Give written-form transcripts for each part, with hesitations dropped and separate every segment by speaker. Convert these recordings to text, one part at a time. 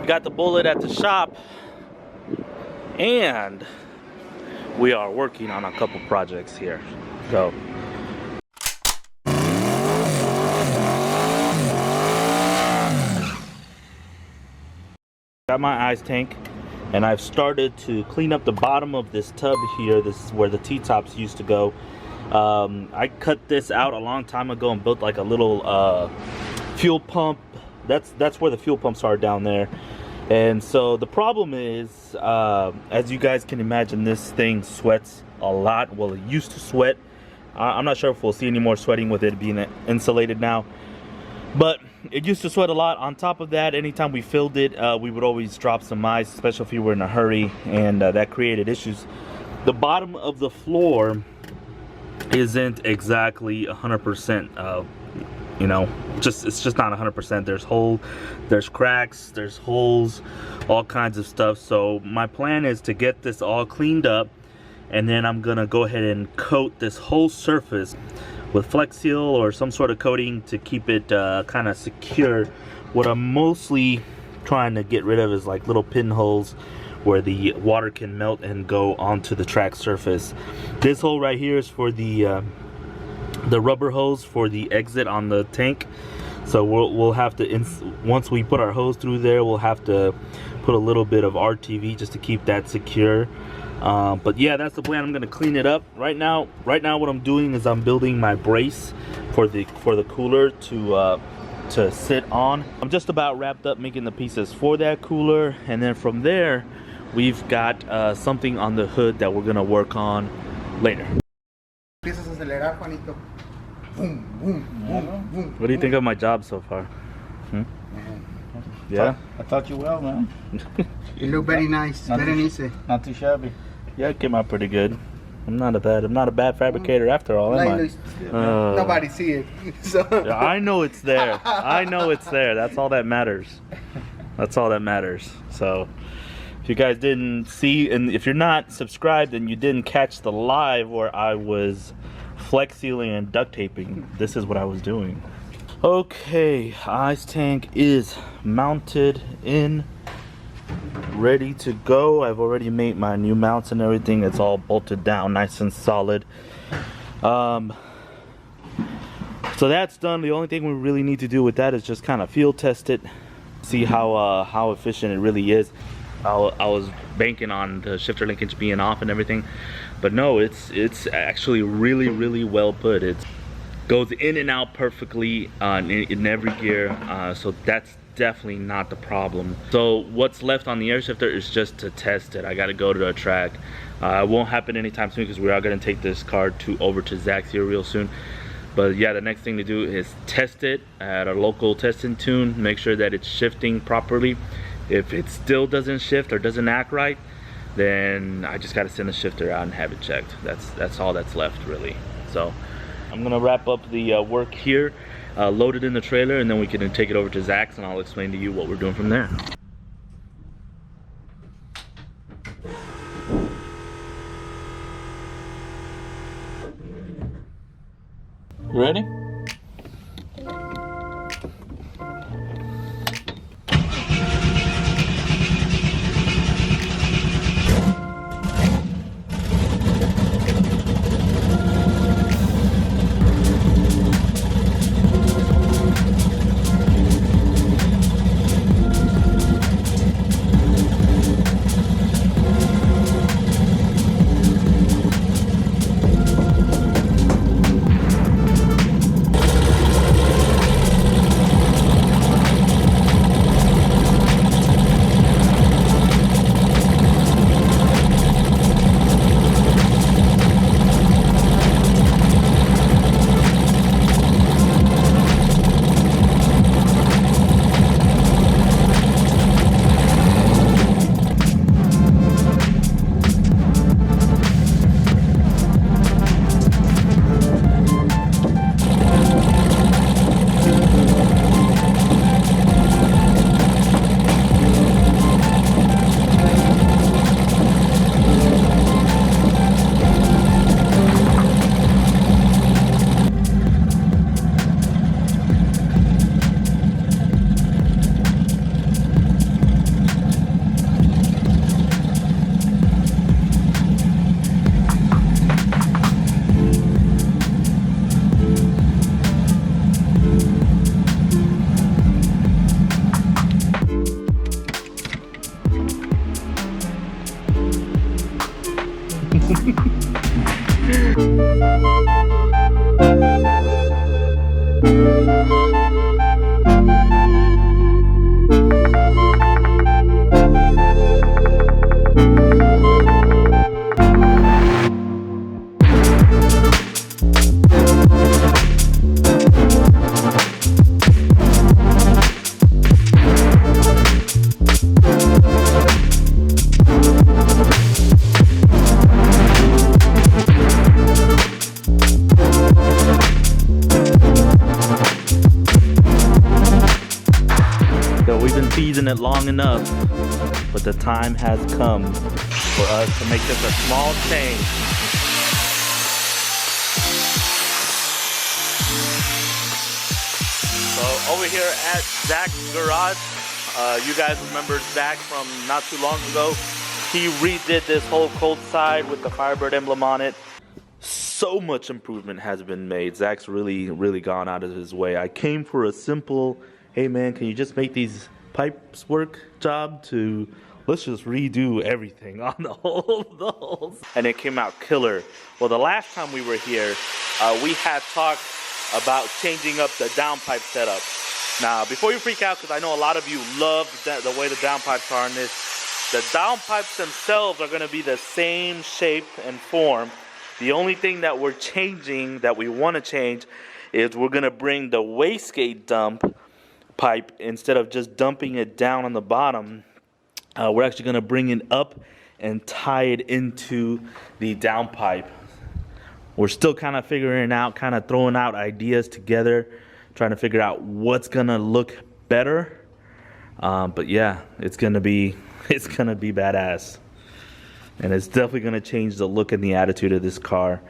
Speaker 1: got the bullet at the shop, and we are working on a couple projects here. So got my ice tank, and I've started to clean up the bottom of this tub here. This is where the T-tops used to go. I cut this out a long time ago and built like a little fuel pump. That's where the fuel pumps are, down there. And so the problem is, as you guys can imagine, this thing sweats a lot. Well, it used to sweat. I'm not sure if we'll see any more sweating with it being insulated now, but it used to sweat a lot. On top of that, anytime we filled it, we would always drop some ice, especially if we were in a hurry, and that created issues. The bottom of the floor isn't exactly 100%. You know, it's just not 100%. There's cracks, there's holes, all kinds of stuff. So my plan is to get this all cleaned up, and then I'm gonna go ahead and coat this whole surface with Flex Seal or some sort of coating to keep it kind of secure. What I'm mostly trying to get rid of is like little pinholes where the water can melt and go onto the track surface. This hole right here is for the rubber hose for the exit on the tank. So we'll have to, once we put our hose through there, we'll have to put a little bit of RTV just to keep that secure. But yeah, that's the plan. I'm gonna clean it up right now. Right now, what I'm doing is I'm building my brace for the cooler to sit on. I'm just about wrapped up making the pieces for that cooler, and then from there, we've got something on the hood that we're gonna work on later. What do you think of my job so far? Yeah?
Speaker 2: I thought you well, man.
Speaker 3: You look very nice, very easy.
Speaker 2: Not too shabby.
Speaker 1: Yeah, it came out pretty good. I'm not a bad fabricator after all, am I?
Speaker 3: Nobody see it. So.
Speaker 1: Yeah, I know it's there. I know it's there. That's all that matters. That's all that matters. So if you guys didn't see, and if you're not subscribed and you didn't catch the live where I was flex sealing and duct taping, this is what I was doing. Okay, ice tank is mounted in, ready to go. I've already made my new mounts and everything. It's all bolted down nice and solid. So that's done. The only thing we really need to do with that is just kind of field test it, see how efficient it really is. I was banking on the shifter linkage being off and everything, but no, it's actually really well put. It goes in and out perfectly in every gear, so that's definitely not the problem. So what's left on the air shifter is just to test it. I got to go to a track. It won't happen anytime soon because we are going to take this car over to Zach's here real soon. But yeah, the next thing to do is test it at a local testing tune, make sure that it's shifting properly. If it still doesn't shift or doesn't act right, then I just got to send the shifter out and have it checked. That's all that's left really. So I'm gonna wrap up the work here, load it in the trailer, and then we can take it over to Zach's and I'll explain to you what we're doing from there.
Speaker 2: You ready?
Speaker 1: So we've been teasing it long enough, but the time has come for us to make just a small change. So over here at Zach's garage, you guys remember Zach from not too long ago. He redid this whole cold side with the Firebird emblem on it. So much improvement has been made. Zach's really gone out of his way. I came for a simple, hey man, can you just make these pipes work job to, let's just redo everything on the holes. And it came out killer. Well, the last time we were here, we had talked about changing up the downpipe setup. Now, before you freak out, because I know a lot of you love the way the downpipes are in this, the downpipes themselves are going to be the same shape and form. The only thing that we're changing, that we want to change, is we're going to bring the wastegate dump pipe, instead of just dumping it down on the bottom, we're actually going to bring it up and tie it into the downpipe. We're still kind of figuring out, kind of throwing out ideas together, trying to figure out what's going to look better. But yeah, it's going to be badass. And it's definitely going to change the look and the attitude of this car.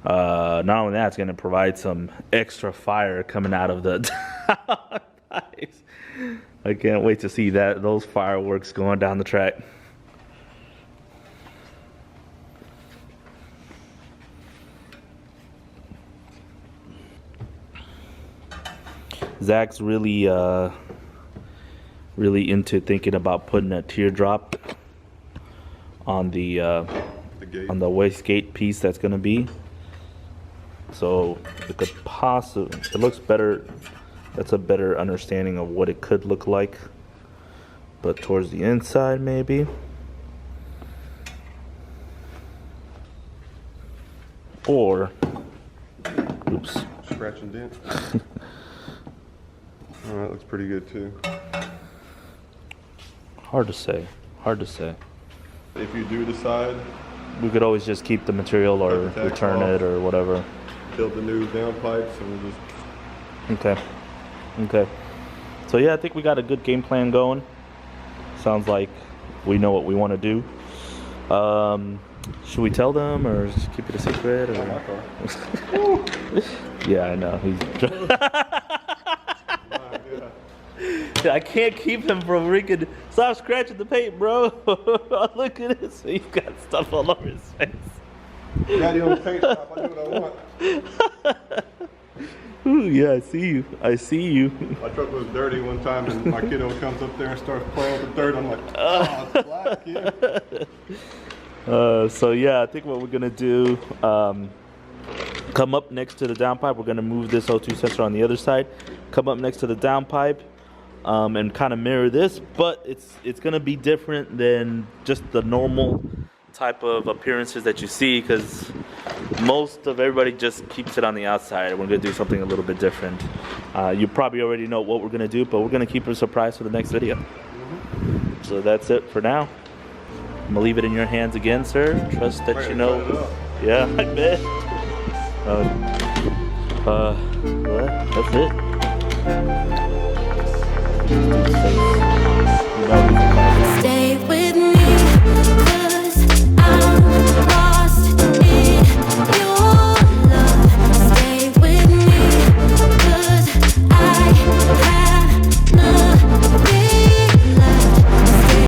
Speaker 1: Not only that, it's going to provide some extra fire coming out of the downpipes. I can't wait to see those fireworks going down the track. Zach's really into thinking about putting a teardrop on the wastegate piece that's going to be. So it could possibly, it looks better. That's a better understanding of what it could look like. But towards the inside, maybe. Or, oops.
Speaker 4: Scratch and dent. Oh, that looks pretty good too.
Speaker 1: Hard to say. Hard to say.
Speaker 4: If you do decide,
Speaker 1: we could always just keep the material or return it or whatever.
Speaker 4: Build the new downpipes and we'll just...
Speaker 1: Okay. Okay. So yeah, I think we got a good game plan going. Sounds like we know what we want to do. Should we tell them or just keep it a secret? Or...
Speaker 4: my car.
Speaker 1: Yeah, I know. I can't keep him from freaking stop scratching the paint, bro. Look at this. He's got stuff all over his face.
Speaker 4: Daddy on the paint shop. I do what I want.
Speaker 1: Ooh, yeah, I see you. I see you.
Speaker 4: My truck was dirty one time, and my kiddo comes up there and starts playing with the dirt. I'm like, oh, it's black, kid.
Speaker 1: So yeah, I think what we're gonna do, come up next to the downpipe. We're gonna move this O2 sensor on the other side. Come up next to the downpipe. And kind of mirror this, but it's gonna be different than just the normal type of appearances that you see, because most of everybody just keeps it on the outside. We're gonna do something a little bit different. You probably already know what we're gonna do, but we're gonna keep it a surprise for the next video. So that's it for now. I'm gonna leave it in your hands again, sir. Trust that you know. Yeah, I bet. Well, that's it. You know,